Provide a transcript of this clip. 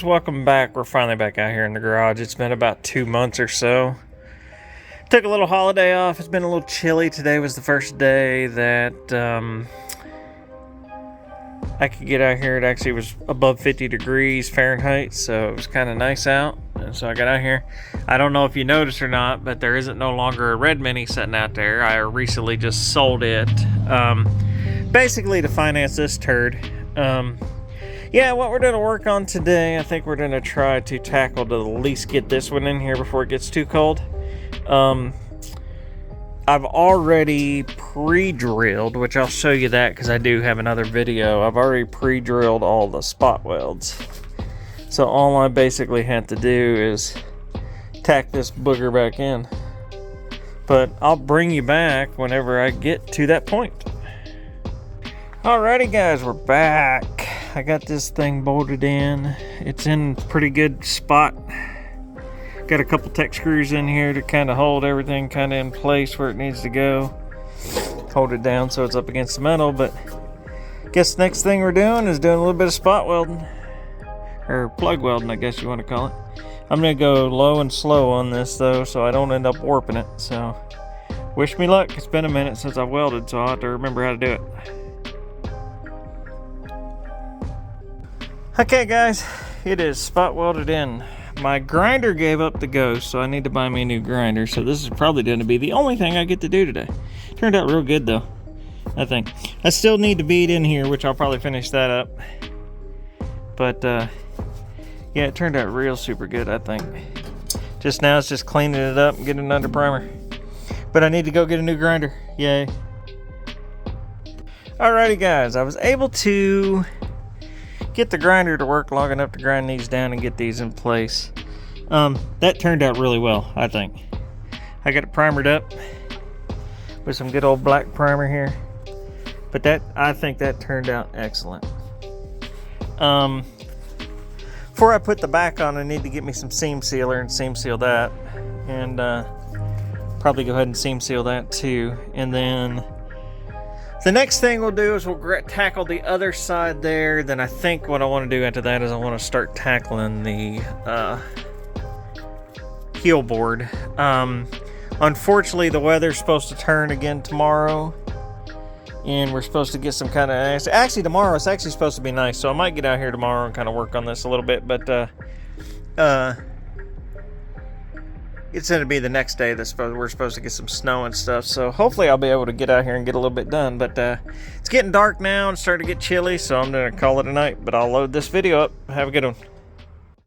welcome back. We're finally back out here in the garage. It's been about 2 months or so. Took a little holiday off. It's been a little chilly. Today was the first day that I could get out here. It actually was above 50 degrees Fahrenheit, so it was kind of nice out. And so I got out here. I don't know if you noticed or not, but there isn't no longer a red Mini sitting out there. I recently just sold it, basically to finance this turd. Yeah, what we're going to work on today, I think we're going to try to tackle to at least get this one in here before it gets too cold. I've already pre-drilled, which I'll show you that because I do have another video. I've already pre-drilled all the spot welds. So all I basically have to do is tack this booger back in. But I'll bring you back whenever I get to that point. Alrighty guys, we're back. I got this thing bolted in. It's in pretty good spot. Got a couple tech screws in here to kind of hold everything kind of in place where it needs to go. Hold it down so it's up against the metal, but guess next thing we're doing is doing a little bit of spot welding. Or plug welding, I guess you want to call it. I'm going to go low and slow on this though, so I don't end up warping it. So wish me luck. It's been a minute since I've welded, so I'll have to remember how to do it. Okay guys, it is spot welded in. My grinder gave up the ghost, so I need to buy me a new grinder. So this is probably going to be the only thing I get to do today. Turned out real good though, I think. I still need to bead in here, which I'll probably finish that up. But yeah, it turned out real super good, I think. Just now it's just cleaning it up and getting it under primer. But I need to go get a new grinder, yay. Alrighty guys, I was able to get the grinder to work long enough to grind these down and get these in place. That turned out really well, I think. I got it primered up with some good old black primer here. But I think that turned out excellent. Before I put the back on, I need to get me some seam sealer and seam seal that. And probably go ahead and seam seal that too. And then the next thing we'll do is we'll tackle the other side there. Then I think what I want to do after that is I want to start tackling the heel board. Unfortunately, the weather's supposed to turn again tomorrow. And we're supposed to get some kind of... Actually, tomorrow it's actually supposed to be nice. So I might get out here tomorrow and kind of work on this a little bit. But it's going to be the next day that we're supposed to get some snow and stuff. So hopefully I'll be able to get out here and get a little bit done. But it's getting dark now and starting to get chilly. So I'm going to call it a night. But I'll load this video up. Have a good one.